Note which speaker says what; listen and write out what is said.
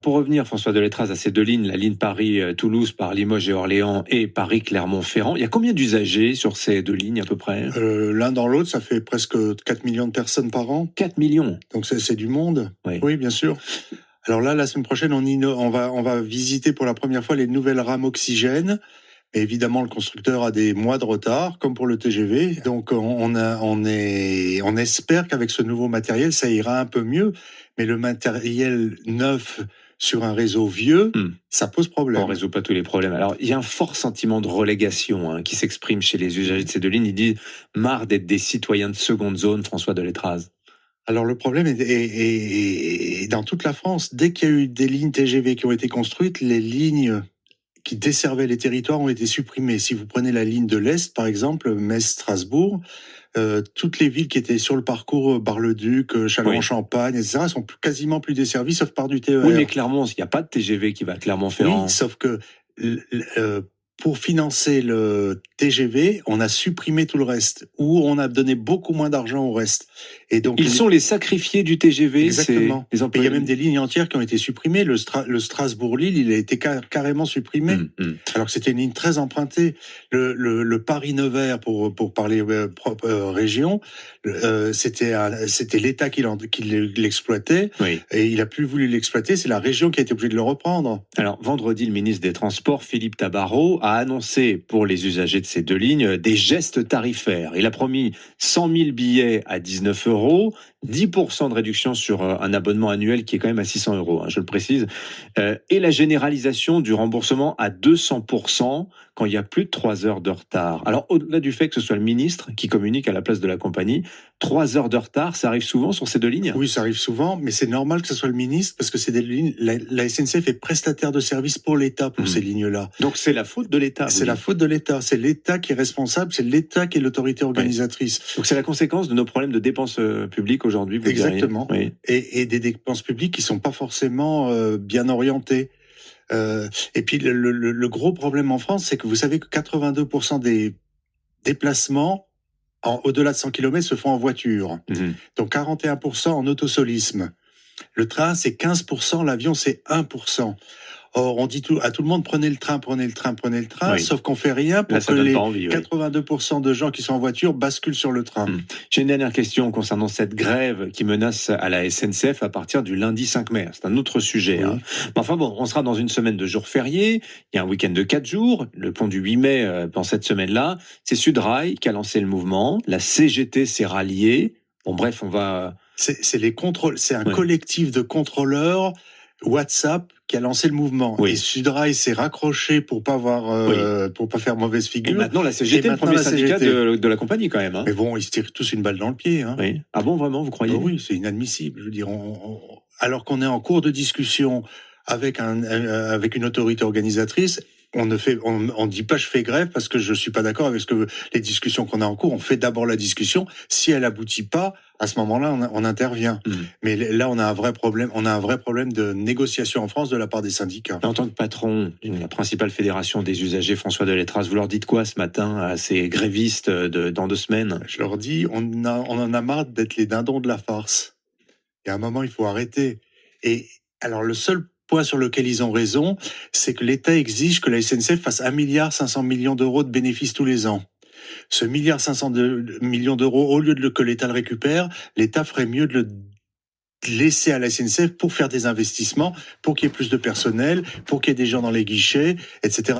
Speaker 1: Pour revenir, François Deletraz, à ces deux lignes, la ligne Paris-Toulouse par Limoges et Orléans et Paris-Clermont-Ferrand, il y a combien d'usagers sur ces deux lignes à peu près?
Speaker 2: L'un dans l'autre, ça fait presque 4 millions de personnes par an.
Speaker 1: 4 millions.
Speaker 2: Donc c'est du monde.
Speaker 1: Oui.
Speaker 2: Oui, bien sûr. Alors là, la semaine prochaine, on va visiter pour la première fois les nouvelles rames oxygène. Et évidemment, le constructeur a des mois de retard, comme pour le TGV. Donc on espère qu'avec ce nouveau matériel, ça ira un peu mieux. Mais le matériel neuf sur un réseau vieux, ça pose problème.
Speaker 1: On ne résout pas tous les problèmes. Alors, il y a un fort sentiment de relégation qui s'exprime chez les usagers de ces deux lignes. Ils disent marre d'être des citoyens de seconde zone, François Deletraz.
Speaker 2: Alors le problème est dans toute la France. Dès qu'il y a eu des lignes TGV qui ont été construites, les lignes qui desservaient les territoires ont été supprimées. Si vous prenez la ligne de l'Est, par exemple, Metz-Strasbourg, toutes les villes qui étaient sur le parcours Bar-le-Duc, Châlons-en-Champagne, etc., sont quasiment plus desservies, sauf par du TER.
Speaker 1: Oui, mais Clermont, il n'y a pas de TGV qui va à Clermont-Ferrand.
Speaker 2: Oui, sauf que pour financer le TGV, on a supprimé tout le reste, ou on a donné beaucoup moins d'argent au reste.
Speaker 1: Et donc ils sont les sacrifiés du TGV.
Speaker 2: Exactement. Il y a même des lignes entières qui ont été supprimées. Le Strasbourg-Lille, il a été carrément supprimé, alors que c'était une ligne très empruntée. Le Paris-Nevers, pour parler propre région, c'était l'État qui l'exploitait, et il a plus voulu l'exploiter. C'est la région qui a été obligée de le reprendre.
Speaker 1: Alors vendredi, le ministre des Transports, Philippe Tabarot, a annoncé pour les usagers de ces deux lignes des gestes tarifaires. Il a promis 100 000 billets à 19 €, 10% de réduction sur un abonnement annuel qui est quand même à 600 €, je le précise, et la généralisation du remboursement à 200% quand il y a plus de 3 heures de retard. Alors au-delà du fait que ce soit le ministre qui communique à la place de la compagnie, 3 heures de retard, ça arrive souvent sur ces deux lignes?
Speaker 2: Oui, ça arrive souvent, mais c'est normal que ce soit le ministre parce que c'est des lignes. La SNCF est prestataire de service pour l'État pour ces lignes-là.
Speaker 1: Donc c'est la faute de l'État.
Speaker 2: C'est la faute de l'État. C'est l'État qui est responsable. C'est l'État qui est l'autorité organisatrice.
Speaker 1: Donc c'est la conséquence de nos problèmes de dépenses publiques aujourd'hui. Vous
Speaker 2: Exactement.
Speaker 1: Oui.
Speaker 2: Et des dépenses publiques qui sont pas forcément bien orientées. Et puis le gros problème en France, c'est que vous savez que 82% des déplacements au-delà de 100 km se font en voiture. Donc 41% en autosolisme. Le train, c'est 15%, l'avion, c'est 1%. Or, on dit à tout le monde, prenez le train, sauf qu'on fait rien pour que les 82% de gens qui sont en voiture basculent sur le train.
Speaker 1: J'ai une dernière question concernant cette grève qui menace à la SNCF à partir du lundi 5 mai. C'est un autre sujet. Mais enfin bon, on sera dans une semaine de jours fériés, il y a un week-end de 4 jours, le pont du 8 mai dans cette semaine-là. C'est Sudrail qui a lancé le mouvement, la CGT s'est ralliée. Bon bref, on va...
Speaker 2: C'est un collectif de contrôleurs WhatsApp qui a lancé le mouvement. Et Sudrail s'est raccroché pour pas faire mauvaise figure.
Speaker 1: Et maintenant la CGT est le premier syndicat de la compagnie quand même.
Speaker 2: Mais bon, ils se tirent tous une balle dans le pied.
Speaker 1: Ah bon, vraiment, vous croyez?
Speaker 2: Oui, c'est inadmissible. Je veux dire, alors qu'on est en cours de discussion avec une autorité organisatrice, on dit pas je fais grève parce que je suis pas d'accord avec les discussions qu'on a en cours. On fait d'abord la discussion. Si elle aboutit pas, à ce moment-là, on intervient. Mais là, on a un vrai problème. On a un vrai problème de négociation en France de la part des syndicats.
Speaker 1: En tant que patron de la principale fédération des usagers, François Deletraz, vous leur dites quoi ce matin à ces grévistes dans 2 semaines?
Speaker 2: Je leur dis, on en a marre d'être les dindons de la farce. Il y a un moment, il faut arrêter. Et alors, le seul point sur lequel ils ont raison, c'est que l'État exige que la SNCF fasse 1,5 milliard d'euros de bénéfices tous les ans. Ce 1,5 milliard d'euros, au lieu que l'État le récupère, l'État ferait mieux de le laisser à la SNCF pour faire des investissements, pour qu'il y ait plus de personnel, pour qu'il y ait des gens dans les guichets, etc.